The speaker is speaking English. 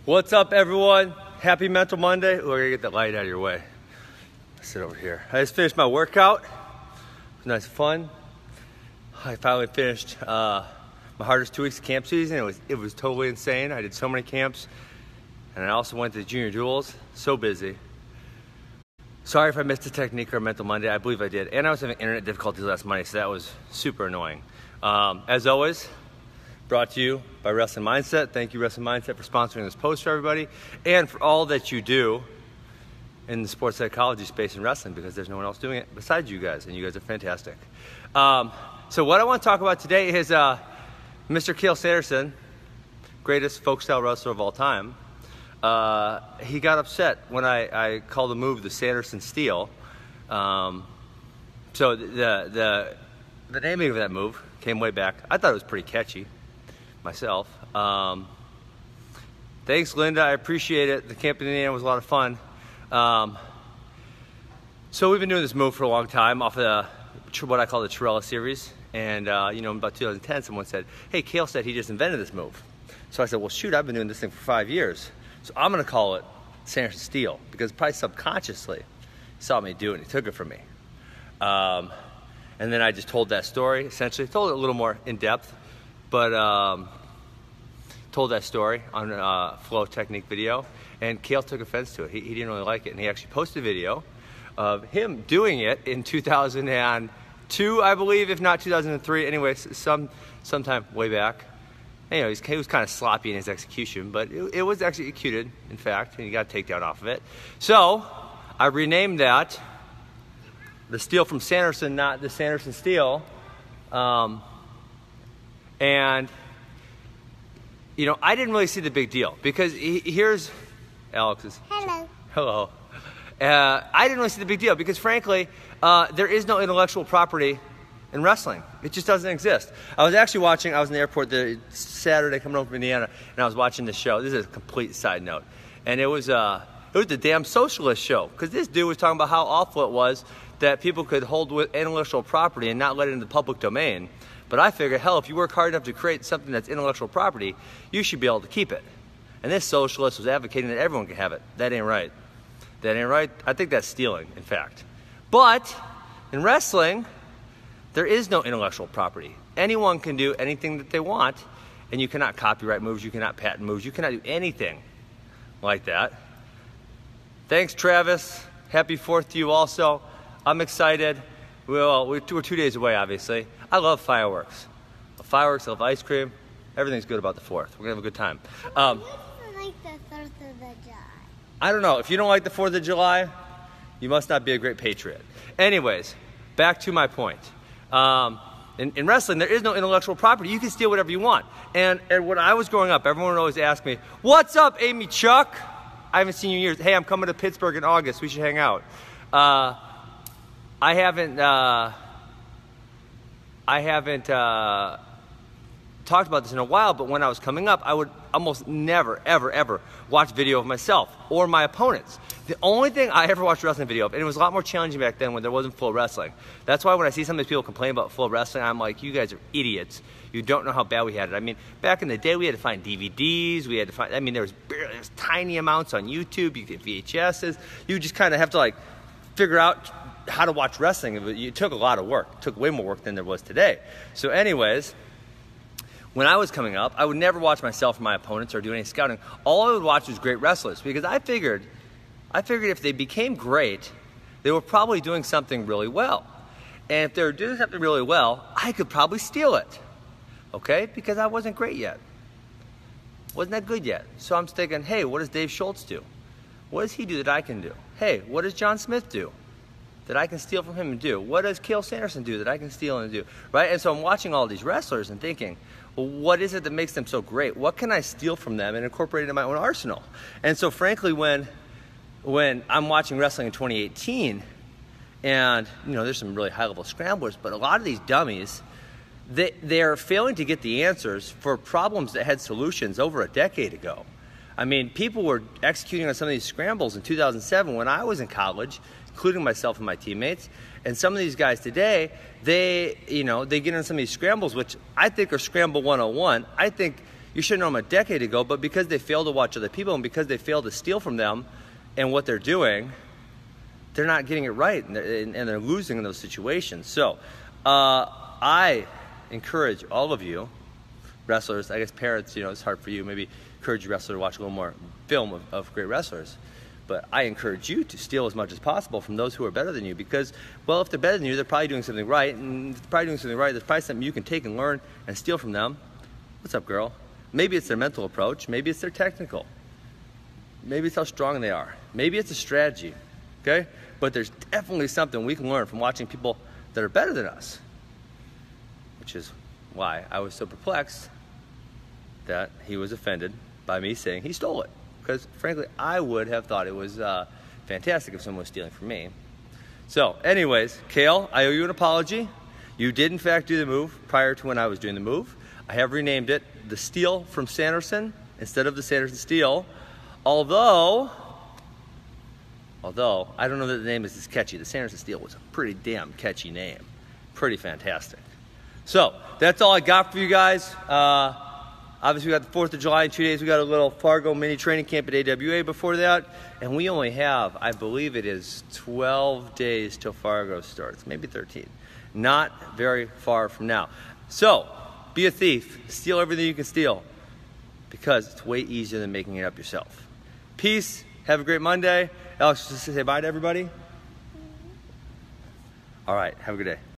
What's up, everyone? Happy Mental Monday. We're gonna get the light out of your way. Sit over here. I just finished my workout. It was nice and fun. I finally finished my hardest 2 weeks of camp season. It was totally insane. I did so many camps, and I also went to the Junior Duels. So busy. Sorry if I missed a technique or a Mental Monday. I believe I did. And I was having internet difficulties last Monday, so that was super annoying. As always, brought to you by Wrestling Mindset. Thank you, Wrestling Mindset, for sponsoring this post for everybody and for all that you do in the sports psychology space in wrestling, because there's no one else doing it besides you guys, and you guys are fantastic. So what I want to talk about today is Mr. Cael Sanderson, greatest folk style wrestler of all time. He got upset when I called the move the Sanderson Steel. So the naming of that move came way back. I thought it was pretty catchy myself. Thanks, Linda. I appreciate it. The camp in Indiana was a lot of fun. So we've been doing this move for a long time off of what I call the Torella series. And, in about 2010, someone said, hey, Cael said he just invented this move. So I said, well, shoot, I've been doing this thing for 5 years. So I'm going to call it Sanderson Steel, because probably subconsciously he saw me do it and he took it from me. And then I just told that story, essentially. Told it a little more in depth, but told that story on a flow technique video. And Cael took offense to it. He didn't really like it. And he actually posted a video of him doing it in 2002, I believe, if not 2003. Anyways, sometime way back. Anyway, he was kind of sloppy in his execution, but it was executed, in fact, and he got a takedown off of it. So I renamed that the Steel from Sanderson, not the Sanderson Steel. And, I didn't really see the big deal, because here's Alex's. Hello. I didn't really see the big deal because, frankly, there is no intellectual property in wrestling. It just doesn't exist. I was in the airport the Saturday coming home from Indiana, and I was watching this show. This is a complete side note. And it was the damn socialist show, because this dude was talking about how awful it was that people could hold with intellectual property and not let it in the public domain. But I figured, hell, if you work hard enough to create something that's intellectual property, you should be able to keep it. And this socialist was advocating that everyone can have it. That ain't right. That ain't right. I think that's stealing, in fact. But in wrestling, there is no intellectual property. Anyone can do anything that they want, and you cannot copyright moves, you cannot patent moves, you cannot do anything like that. Thanks, Travis. Happy 4th to you also. I'm excited. Well, we're 2 days away, obviously. I love fireworks. I love ice cream. Everything's good about the 4th. We're going to have a good time. Like the 4th of July. I don't know. If you don't like the 4th of July, you must not be a great patriot. Anyways, back to my point. In wrestling, there is no intellectual property. You can steal whatever you want. And when I was growing up, everyone would always ask me, what's up, Amy Chuck? I haven't seen you in years. Hey, I'm coming to Pittsburgh in August. We should hang out. I haven't talked about this in a while, but when I was coming up, I would almost never, ever, ever watch video of myself or my opponents. The only thing I ever watched wrestling video of, and it was a lot more challenging back then when there wasn't Flow Wrestling. That's why when I see some of these people complain about Flow Wrestling, I'm like, you guys are idiots. You don't know how bad we had it. I mean, back in the day, we had to find DVDs. There was tiny amounts on YouTube. You get VHSs. You just kind of have to figure out how to watch wrestling. It took a lot of work. It took way more work than there was today. So anyways, when I was coming up, I would never watch myself or my opponents or do any scouting. All I would watch was great wrestlers, because I figured if they became great, they were probably doing something really well. And if they were doing something really well, I could probably steal it. Okay? Because I wasn't great yet. Wasn't that good yet. So I'm thinking, hey, what does Dave Schultz do? What does he do that I can do? Hey, what does John Smith do that I can steal from him and do? What does Cael Sanderson do that I can steal and do? Right? And so I'm watching all these wrestlers and thinking, well, what is it that makes them so great? What can I steal from them and incorporate it in my own arsenal? And so frankly, when I'm watching wrestling in 2018, and there's some really high-level scramblers, but a lot of these dummies, they're failing to get the answers for problems that had solutions over a decade ago. I mean, people were executing on some of these scrambles in 2007 when I was in college, including myself and my teammates. And some of these guys today, they get on some of these scrambles, which I think are Scramble 101. I think You should have known them a decade ago, but because they fail to watch other people and because they fail to steal from them and what they're doing, they're not getting it right, and they're losing in those situations. So I encourage all of you wrestlers, I guess parents, it's hard for you, maybe encourage your wrestler to watch a little more film of great wrestlers. But I encourage you to steal as much as possible from those who are better than you because, well, if they're better than you, they're probably doing something right. And if they're probably doing something right, there's probably something you can take and learn and steal from them. What's up, girl? Maybe it's their mental approach. Maybe it's their technical. Maybe it's how strong they are. Maybe it's a strategy, okay? But there's definitely something we can learn from watching people that are better than us, which is why I was so perplexed that he was offended by me saying he stole it. Because, frankly, I would have thought it was fantastic if someone was stealing from me. So, anyways, Kale, I owe you an apology. You did, in fact, do the move prior to when I was doing the move. I have renamed it the Steal from Sanderson instead of the Sanderson Steal. Although, I don't know that the name is as catchy. The Sanderson Steal was a pretty damn catchy name. Pretty fantastic. So, that's all I got for you guys. Obviously, we got the 4th of July in 2 days. We got a little Fargo mini training camp at AWA before that. And we only have, I believe it is 12 days till Fargo starts. Maybe 13. Not very far from now. So, be a thief. Steal everything you can steal. Because it's way easier than making it up yourself. Peace. Have a great Monday. Alex, just say bye to everybody. All right. Have a good day.